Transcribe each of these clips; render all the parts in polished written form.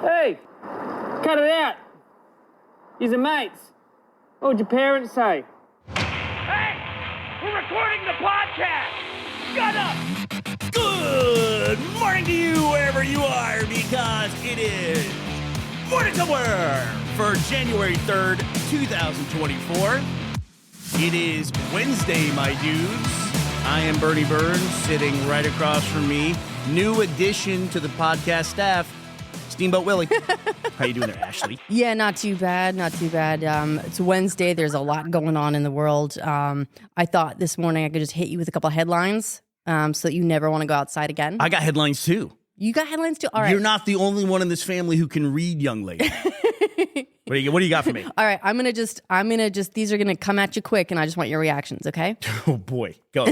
Hey, cut it out. You're the mates. What would your parents say? Hey, we're recording the podcast. Shut up. Good morning to you wherever you are, because it is Morning Somewhere for January 3rd, 2024. It is Wednesday, my dudes. I am Bernie Burns, sitting right across from me. New addition to the podcast staff, Steamboat Willie. How you doing there, Ashley? Yeah, not too bad, not too bad. It's Wednesday. There's a lot going on in the world. I thought this morning I could just hit you with a couple of headlines so that you never want to go outside again. I got headlines, too. You got headlines, too? All right. You're not the only one in this family who can read, young lady. What do you got for me? All right, I'm gonna just, these are gonna come at you quick, and I just want your reactions, okay? Oh, boy. Go.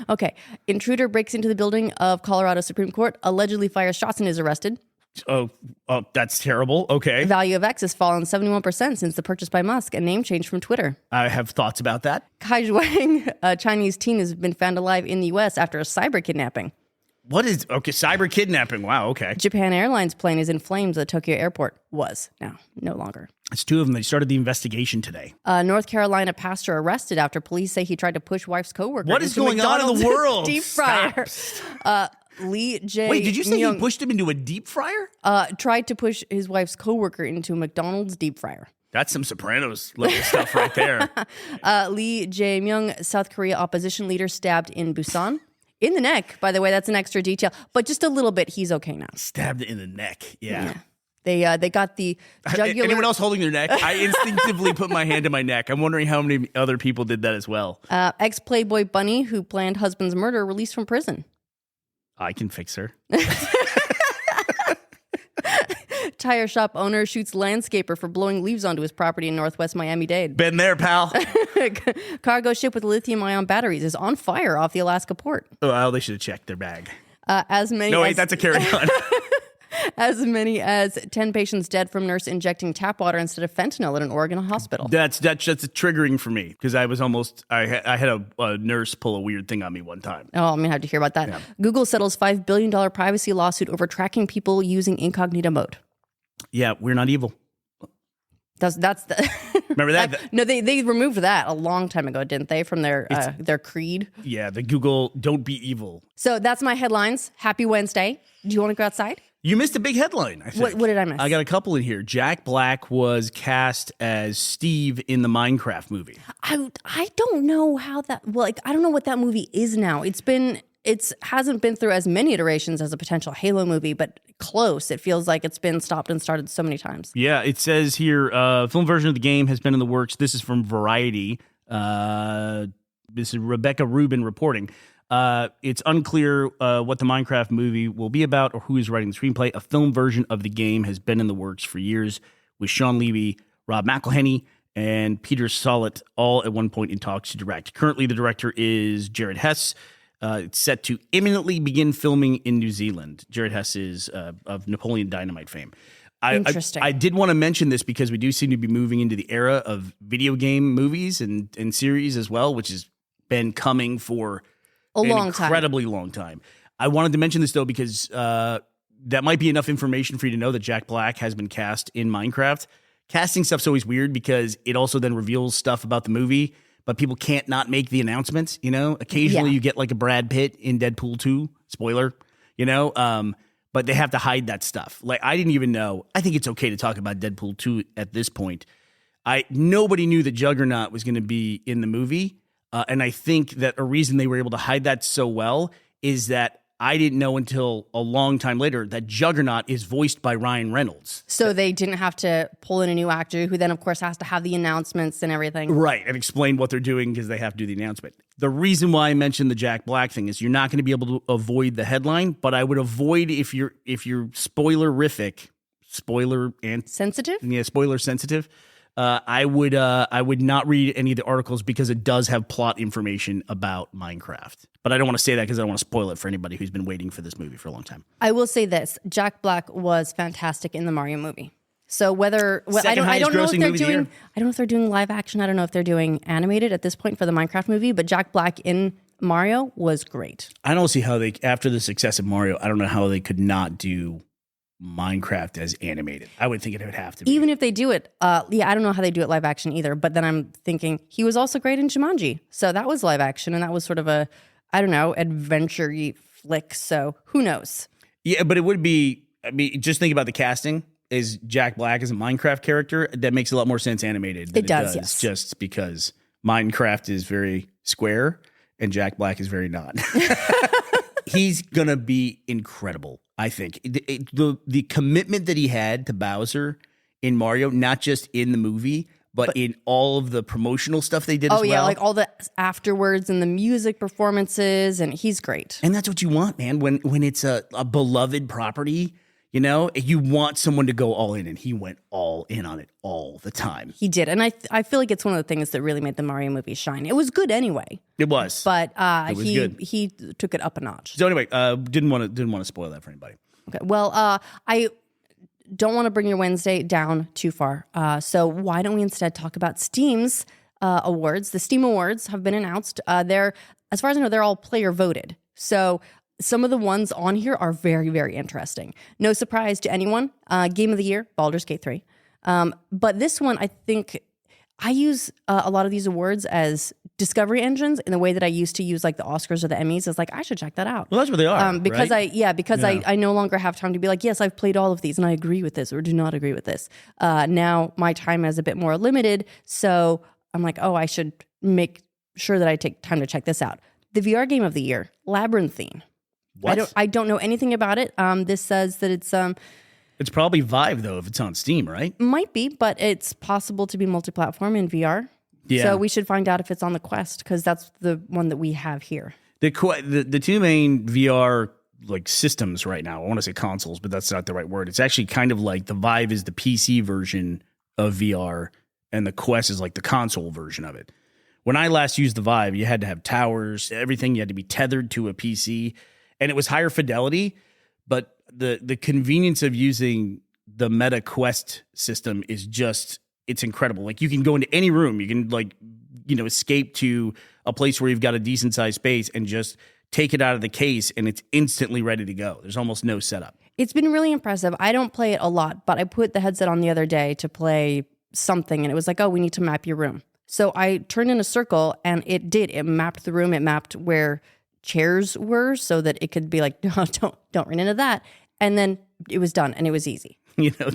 Okay. Intruder breaks into the building of Colorado Supreme Court, allegedly fires shots and is arrested. Oh, that's terrible. Okay. Value of X has fallen 71% since the purchase by Musk, and name change from Twitter. I have thoughts about that. Kai Zhuang, a Chinese teen, has been found alive in the U.S. after a cyber kidnapping. Cyber kidnapping. Wow, okay. Japan Airlines plane is in flames at Tokyo airport. Was, now, no longer. It's two of them. They started the investigation today. North Carolina pastor arrested after police say he tried to push wife's coworker. What is going on in the world? Deep fryer. Lee J. Wait, did you say Myung, he pushed him into a deep fryer? tried to push his wife's coworker into a McDonald's deep fryer. That's some Sopranos level stuff right there. Lee Jae Myung, South Korea opposition leader, stabbed in Busan. In the neck, by the way, that's an extra detail, but just a little bit. He's okay now. Stabbed in the neck. Yeah. They got the jugular. Anyone else holding their neck? I instinctively put my hand to my neck. I'm wondering how many other people did that as well. Ex-Playboy bunny who planned husband's murder released from prison. I can fix her. Tire shop owner shoots landscaper for blowing leaves onto his property in Northwest Miami-Dade. Been there, pal. Cargo ship with lithium-ion batteries is on fire off the Alaska port. Oh, well, they should have checked their bag. That's a carry-on. As many as 10 patients dead from nurse injecting tap water instead of fentanyl at an Oregon hospital. That's triggering for me because I was I had a nurse pull a weird thing on me one time. Oh, I'm going to have to hear about that. Yeah. Google settles $5 billion privacy lawsuit over tracking people using incognito mode. Yeah, we're not evil. That's the Remember that? No, they removed that a long time ago, didn't they, from their creed? Yeah, the Google don't be evil. So that's my headlines. Happy Wednesday. Do you want to go outside? You missed a big headline, I think. What did I miss? I got a couple in here. Jack Black was cast as Steve in the Minecraft movie. I don't know how that, I don't know what that movie is now. It hasn't been through as many iterations as a potential Halo movie, but close. It feels like it's been stopped and started so many times. Yeah, it says here, film version of the game has been in the works. This is from Variety. This is Rebecca Rubin reporting. It's unclear what the Minecraft movie will be about or who is writing the screenplay. A film version of the game has been in the works for years with Sean Levy, Rob McElhenney, and Peter Sollett all at one point in talks to direct. Currently, the director is Jared Hess. It's set to imminently begin filming in New Zealand. Jared Hess is of Napoleon Dynamite fame. Interesting. I did want to mention this because we do seem to be moving into the era of video game movies and series as well, which has been coming for an incredibly long time. I wanted to mention this, though, because that might be enough information for you to know that Jack Black has been cast in Minecraft. Casting stuff's always weird because it also then reveals stuff about the movie, but people can't not make the announcements, you know? Occasionally you get like a Brad Pitt in Deadpool 2, spoiler, you know? But they have to hide that stuff. Like, I didn't even know. I think it's okay to talk about Deadpool 2 at this point. Nobody knew that Juggernaut was going to be in the movie. And I think that a reason they were able to hide that so well is that I didn't know until a long time later that Juggernaut is voiced by Ryan Reynolds. So they didn't have to pull in a new actor who then, of course, has to have the announcements and everything. Right, and explain what they're doing because they have to do the announcement. The reason why I mentioned the Jack Black thing is you're not going to be able to avoid the headline, but I would avoid if you're spoilerific, spoiler and sensitive? Yeah, spoiler sensitive. I would not read any of the articles because it does have plot information about Minecraft. But I don't want to say that because I don't want to spoil it for anybody who's been waiting for this movie for a long time. I will say this: Jack Black was fantastic in the Mario movie. So I don't know if they're doing live action. I don't know if they're doing animated at this point for the Minecraft movie. But Jack Black in Mario was great. I don't see how after the success of Mario, I don't know how they could not do Minecraft as animated. I would think it would have to be. Even if they do it, I don't know how they do it live action either. But then I'm thinking he was also great in Jumanji. So that was live action, and that was sort of a, I don't know, adventure-y flick. So who knows? Yeah, but it would be, I mean, just think about the casting. Is Jack Black as a Minecraft character? That makes a lot more sense animated than it does, yes. Just because Minecraft is very square and Jack Black is very not. He's going to be incredible, I think. The commitment that he had to Bowser in Mario, not just in the movie, but in all of the promotional stuff they did as well. Oh, yeah, like all the afterwards and the music performances, and he's great. And that's what you want, man, when it's a beloved property. You know, you want someone to go all in, and he went all in on it all the time. He did, and I feel like it's one of the things that really made the Mario movie shine. It was good anyway. It was, but it was good. He took it up a notch. So anyway, didn't want to spoil that for anybody. Okay, well, I don't want to bring your Wednesday down too far. So why don't we instead talk about Steam's awards? The Steam Awards have been announced. They're, as far as I know, they're all player voted. So some of the ones on here are very, very interesting. No surprise to anyone. Game of the Year, Baldur's Gate 3. But this one, I think I use a lot of these awards as discovery engines in the way that I used to use like the Oscars or the Emmys. It's like, I should check that out. Well, that's what they are. Because right? I no longer have time to be like, yes, I've played all of these and I agree with this or do not agree with this. Now my time is a bit more limited. So I'm like, oh, I should make sure that I take time to check this out. The VR Game of the Year, Labyrinthine. What? I don't know anything about it. This says that it's probably Vive though if it's on Steam, right? Might be, but it's possible to be multi-platform in VR. Yeah. So we should find out if it's on the Quest because that's the one that we have here. The two main VR like systems right now. I want to say consoles, but that's not the right word. It's actually kind of like the Vive is the PC version of VR, and the Quest is like the console version of it. When I last used the Vive, you had to have towers, everything. You had to be tethered to a PC. And it was higher fidelity, but the convenience of using the Meta Quest system is just, it's incredible. Like you can go into any room, you can escape to a place where you've got a decent sized space and just take it out of the case and it's instantly ready to go. There's almost no setup. It's been really impressive. I don't play it a lot, but I put the headset on the other day to play something and it was like, oh, we need to map your room. So I turned in a circle and it mapped the room. It mapped where chairs were so that it could be like, no, don't run into that. And then it was done and it was easy. You know,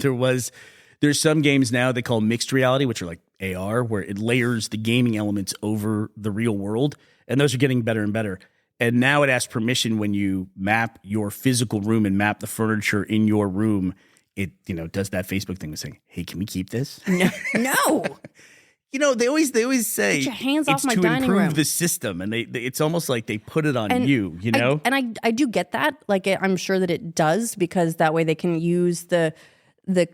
there's some games now they call mixed reality, which are like AR, where it layers the gaming elements over the real world. And those are getting better and better. And now it asks permission when you map your physical room and map the furniture in your room. It, does that Facebook thing of saying, hey, can we keep this? No. They always say get your hands off my to dining improve room. the system, and it's almost like they put it on you. You know, I do get that. Like I'm sure that it does because that way they can use the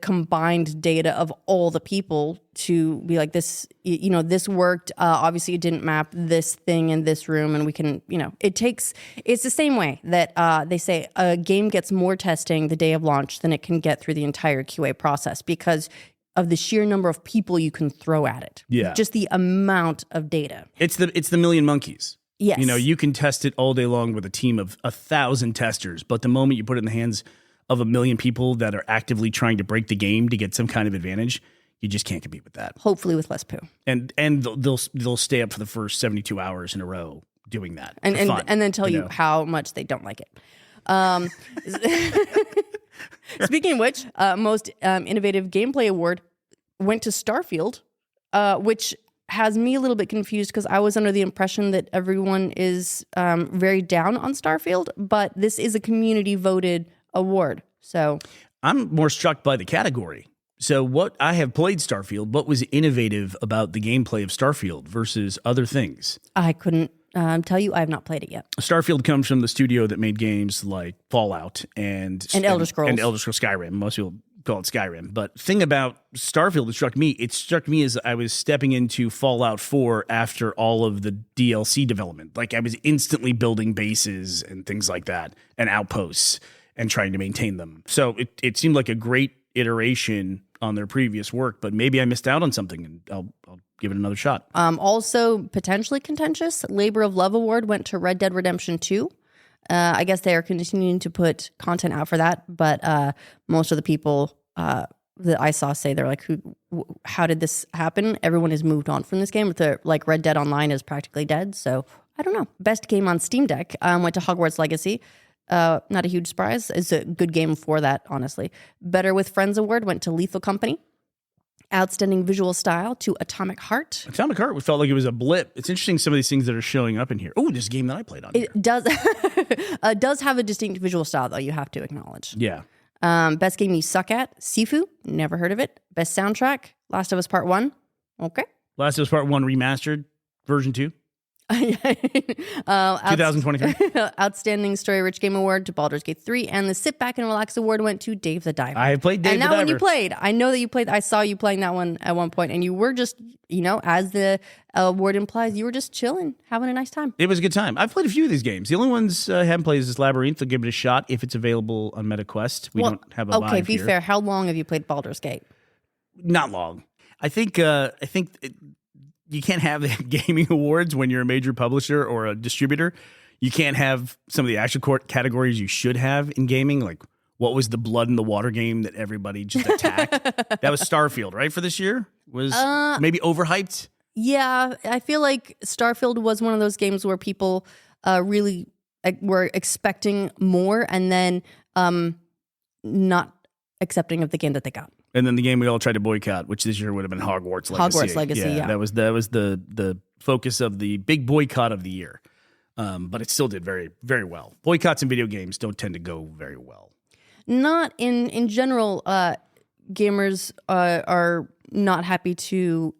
combined data of all the people to be like this. This worked. Obviously, it didn't map this thing in this room, and we can. It's the same way that they say a game gets more testing the day of launch than it can get through the entire QA process because of the sheer number of people you can throw at it. Yeah. Just the amount of data. It's the million monkeys. Yes. You can test it all day long with a team of 1,000 testers, but the moment you put it in the hands of 1 million people that are actively trying to break the game to get some kind of advantage, you just can't compete with that. Hopefully with less poo. And they'll stay up for the first 72 hours in a row doing that. And then tell you how much they don't like it. Speaking of which, most innovative gameplay award went to Starfield, which has me a little bit confused because I was under the impression that everyone is very down on Starfield, but this is a community voted award. So I'm more struck by the category. So I have played Starfield. What was innovative about the gameplay of Starfield versus other things? I couldn't tell you. I have not played it yet. Starfield comes from the studio that made games like Fallout and Elder Scrolls. And Elder Scrolls Skyrim. Most people call it Skyrim. But thing about Starfield that struck me as I was stepping into Fallout 4 after all of the DLC development. Like I was instantly building bases and things like that and outposts and trying to maintain them. So it seemed like a great iteration on their previous work, but maybe I missed out on something and I'll give it another shot. Also potentially contentious, Labor of Love Award went to Red Dead Redemption 2. I guess they are continuing to put content out for that, but most of the people that I saw say they're like, how did this happen? Everyone has moved on from this game. Like Red Dead Online is practically dead, so I don't know. Best game on Steam Deck went to Hogwarts Legacy. Not a huge surprise. It's a good game for that, honestly. Better with Friends Award went to Lethal Company. Outstanding visual style to Atomic Heart. Atomic Heart felt like it was a blip. It's interesting some of these things that are showing up in here. Oh, this game that I played on. It does have a distinct visual style, though, you have to acknowledge. Yeah. Best game you suck at, Sifu. Never heard of it. Best soundtrack, Last of Us Part 1. Okay. Last of Us Part 1 remastered, version 2. 2023. Outstanding Story Rich Game Award to Baldur's Gate 3, and the Sit Back and Relax Award went to Dave the Diver. I played Dave the Diver. And that one you played. I know that you played. I saw you playing that one at one point, and you were just, as the award implies, you were just chilling, having a nice time. It was a good time. I've played a few of these games. The only ones I haven't played is this Labyrinth. I'll give it a shot if it's available on MetaQuest. We don't have a Vive okay, be here. fair. How long have you played Baldur's Gate? Not long. I think you can't have the gaming awards when you're a major publisher or a distributor. You can't have some of the action court categories you should have in gaming. Like, what was the blood in the water game that everybody just attacked? That was Starfield, right? For this year? Was maybe overhyped? Yeah, I feel like Starfield was one of those games where people really were expecting more and then not accepting of the game that they got. And then the game we all tried to boycott, which this year would have been Hogwarts Legacy. Hogwarts Legacy, yeah. That was the focus of the big boycott of the year. But it still did very, very well. Boycotts in video games don't tend to go very well. Not in general. Gamers are not happy to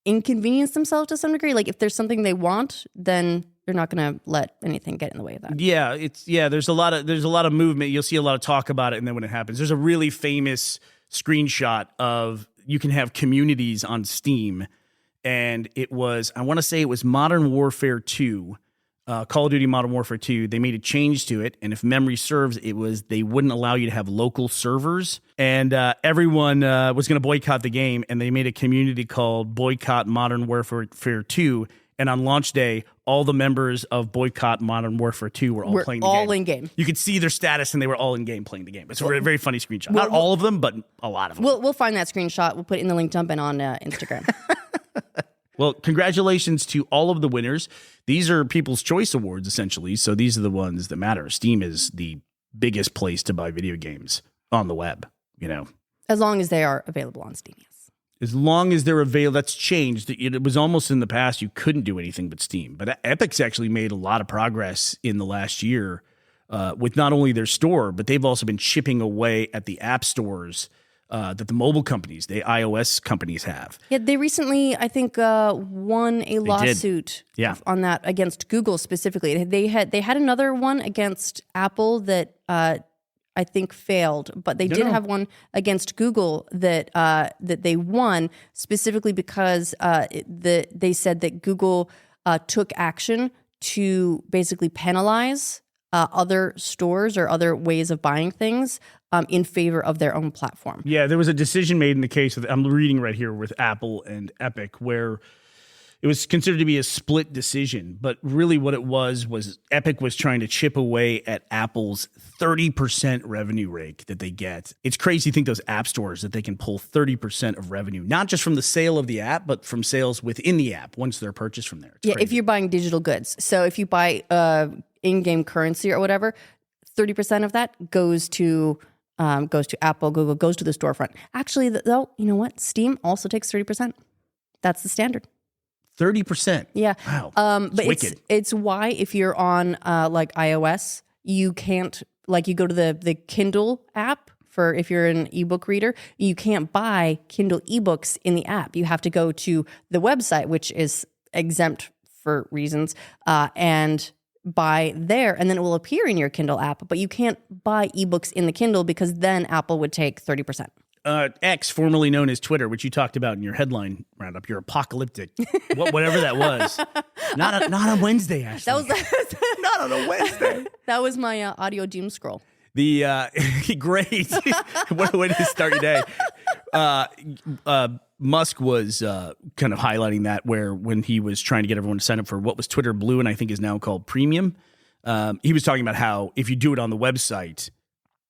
inconvenience themselves to some degree. Like if there's something they want, then they're not going to let anything get in the way of that. Yeah, there's a lot of movement. You'll see a lot of talk about it, and then when it happens, there's a really famous screenshot of you can have communities on Steam, and I want to say it was Modern Warfare 2, Call of Duty Modern Warfare 2. They made a change to it, and if memory serves, it was they wouldn't allow you to have local servers, and everyone was going to boycott the game, and they made a community called Boycott Modern Warfare 2. And on launch day, all the members of Boycott Modern Warfare 2 were all playing the game. All in game. You could see their status, and they were all in game playing the game. It's a very, very funny screenshot. Not all of them, but a lot of them. We'll find that screenshot. We'll put it in the link dump and on Instagram. Well, congratulations to all of the winners. These are People's Choice Awards, essentially. So these are the ones that matter. Steam is the biggest place to buy video games on the web, As long as they are available on Steam, yes. As long as they're available, that's changed. It was almost in the past you couldn't do anything but Steam. But Epic's actually made a lot of progress in the last year with not only their store, but they've also been chipping away at the app stores that the mobile companies, the iOS companies have. Yeah, they recently, I think, won a lawsuit on that against Google specifically. They had another one against Apple that I think failed, but they did have one against Google that they won specifically because they said that Google took action to basically penalize other stores or other ways of buying things in favor of their own platform. Yeah, there was a decision made in the case of, I'm reading right here with Apple and Epic, where it was considered to be a split decision, but really what it was Epic was trying to chip away at Apple's 30% revenue rate that they get. It's crazy to think those app stores that they can pull 30% of revenue, not just from the sale of the app, but from sales within the app once they're purchased from there. It's crazy. If you're buying digital goods. So if you buy in-game currency or whatever, 30% of that goes to Apple, Google, goes to the storefront. Actually, though, you know what? Steam also takes 30%. That's the standard. 30%. Yeah. Wow. But it's why if you're on like iOS, you can't, like you go to the Kindle app for if you're an ebook reader, you can't buy Kindle ebooks in the app. You have to go to the website, which is exempt for reasons, and buy there, and then it will appear in your Kindle app, but you can't buy ebooks in the Kindle because then Apple would take 30%. X, formerly known as Twitter, which you talked about in your headline roundup, you're apocalyptic, whatever that was. Not on Wednesday, Ashley. That was not on a Wednesday. That was my audio doom scroll. The great. What a way to start your day. Musk was kind of highlighting that when he was trying to get everyone to sign up for what was Twitter Blue and I think is now called Premium. he was talking about how if you do it on the website,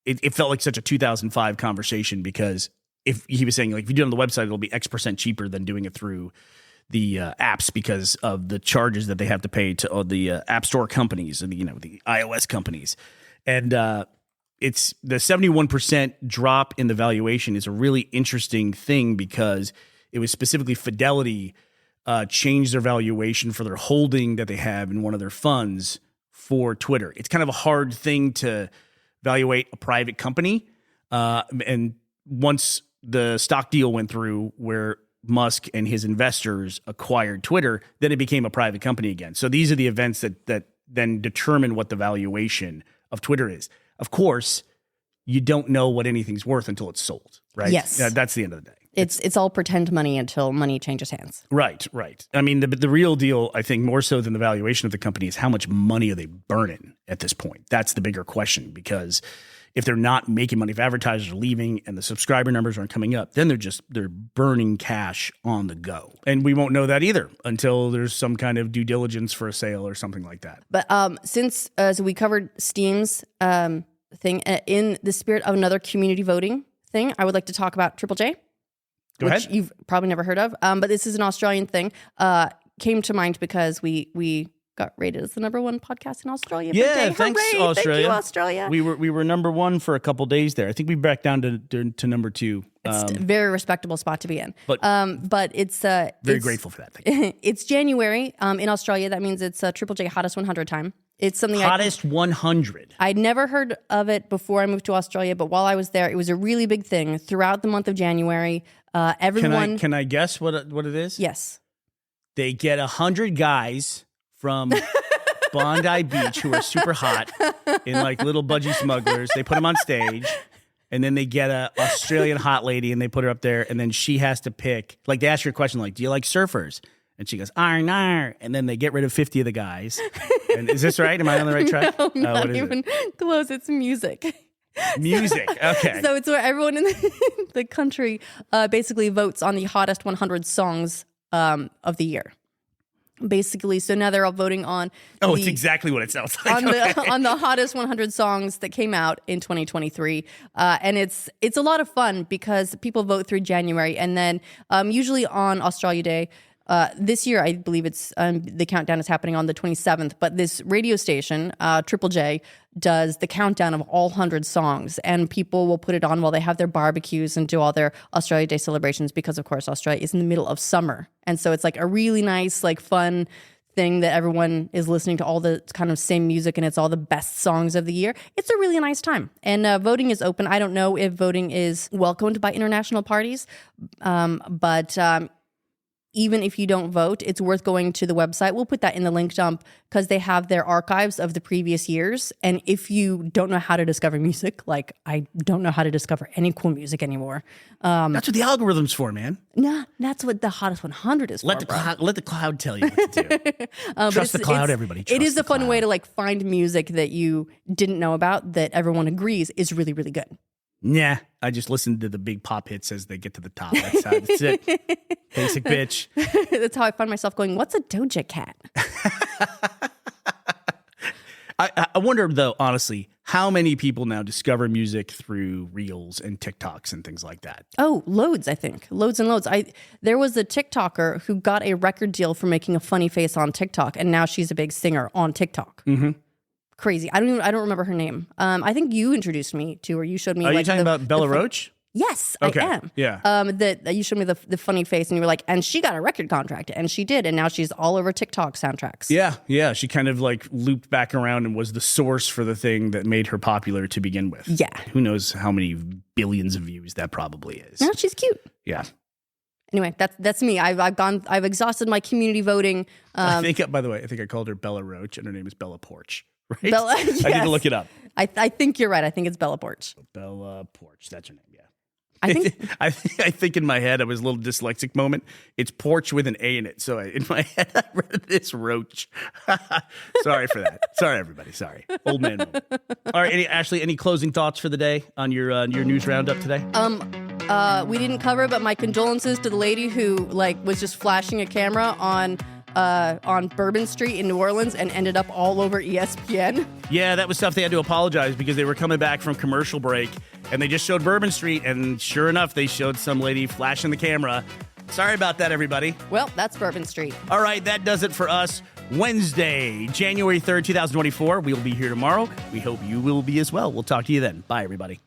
it felt like such a 2005 conversation because if he was saying like if you do it on the website, it'll be X% cheaper than doing it through the apps because of the charges that they have to pay to the app store companies and the iOS companies. And it's the 71% drop in the valuation is a really interesting thing because it was specifically Fidelity changed their valuation for their holding that they have in one of their funds for Twitter. It's kind of a hard thing to evaluate a private company. And once the stock deal went through where Musk and his investors acquired Twitter, then it became a private company again. So these are the events that then determine what the valuation of Twitter is. Of course, you don't know what anything's worth until it's sold, right? Yes. That's the end of the day. It's all pretend money until money changes hands. Right. I mean, the real deal, I think, more so than the valuation of the company is how much money are they burning at this point? That's the bigger question because if they're not making money, if advertisers are leaving and the subscriber numbers aren't coming up, then they're burning cash on the go. And we won't know that either until there's some kind of due diligence for a sale or something like that. But since so we covered Steam's thing, in the spirit of another community voting thing, I would like to talk about Triple J. Go ahead. Which you've probably never heard of. But this is an Australian thing. Came to mind because we got rated as the #1 podcast in Australia. Yeah, thanks, Hooray! Australia. Thank you, Australia. We were #1 for a couple days there. I think we back down to #2. It's a very respectable spot to be in. But it's very grateful for that. Thank you. It's January in Australia. That means it's Triple J Hottest 100 time. It's something Hottest 100. I'd never heard of it before I moved to Australia, but while I was there, it was a really big thing throughout the month of January. Everyone, can I guess what it is? Yes. They get 100 guys from Bondi Beach who are super hot in like little budgie smugglers. They put them on stage, and then they get a Australian hot lady and they put her up there, and then she has to pick. Like they ask her a question like, "Do you like surfers?" And she goes, "Arr, arr," and then they get rid of 50 of the guys. And is this right? Am I on the right track? No, not even close. It's music. Music. Okay. So it's where everyone in the country basically votes on the hottest 100 songs of the year. Basically, so now they're all voting on. It's exactly what it sounds like. On the hottest 100 songs that came out in 2023, and it's a lot of fun because people vote through January, and then usually on Australia Day. This year, I believe it's the countdown is happening on the 27th, but this radio station, Triple J, does the countdown of all 100 songs, and people will put it on while they have their barbecues and do all their Australia Day celebrations because, of course, Australia is in the middle of summer. And so it's like a really nice, like fun thing that everyone is listening to all the kind of same music and it's all the best songs of the year. It's a really nice time. And voting is open. I don't know if voting is welcomed by international parties, but even if you don't vote, it's worth going to the website. We'll put that in the link dump because they have their archives of the previous years. And if you don't know how to discover music, like I don't know how to discover any cool music anymore. That's what the algorithm's for, man. Nah, that's what the hottest 100 is let for. Let the cloud tell you what to do. Trust the cloud, everybody. Trust it is the a fun cloud. way to like find music that you didn't know about that everyone agrees is really, really good. Nah, I just listen to the big pop hits as they get to the top. That's it. Basic bitch. That's how I find myself going, what's a Doja Cat? I wonder, though, honestly, how many people now discover music through Reels and TikToks and things like that? Oh, loads, I think. Loads and loads. There was a TikToker who got a record deal for making a funny face on TikTok, and now she's a big singer on TikTok. Mm-hmm. Crazy. I don't remember her name. I think you introduced me to her. You showed me. Are you talking about Bella Roach? Yes, okay. I am. Yeah. That you showed me the funny face, and you were like, and she got a record contract, and she did, and now she's all over TikTok soundtracks. Yeah. She kind of like looped back around and was the source for the thing that made her popular to begin with. Yeah. Who knows how many billions of views that probably is. No, she's cute. Yeah. Anyway, that's me. I've exhausted my community voting. By the way, I think I called her Bella Roach, and her name is Bella Porch. Right? Bella, yes. I need to look it up. I think you're right. I think it's Bella Porch. Bella Porch. That's her name. Yeah. I think I think in my head, I was a little dyslexic moment. It's porch with an A in it. So in my head, I read this Roach. Sorry for that. Sorry, everybody. Sorry. Old man moment. All right, Ashley, any closing thoughts for the day on your news roundup today? We didn't cover it, but my condolences to the lady who like was just flashing a camera on on Bourbon Street in New Orleans and ended up all over ESPN. Yeah, that was tough. They had to apologize because they were coming back from commercial break and they just showed Bourbon Street, and sure enough, they showed some lady flashing the camera. Sorry about that, everybody. Well, that's Bourbon Street. All right, that does it for us. Wednesday, January 3rd, 2024. We'll be here tomorrow. We hope you will be as well. We'll talk to you then. Bye, everybody.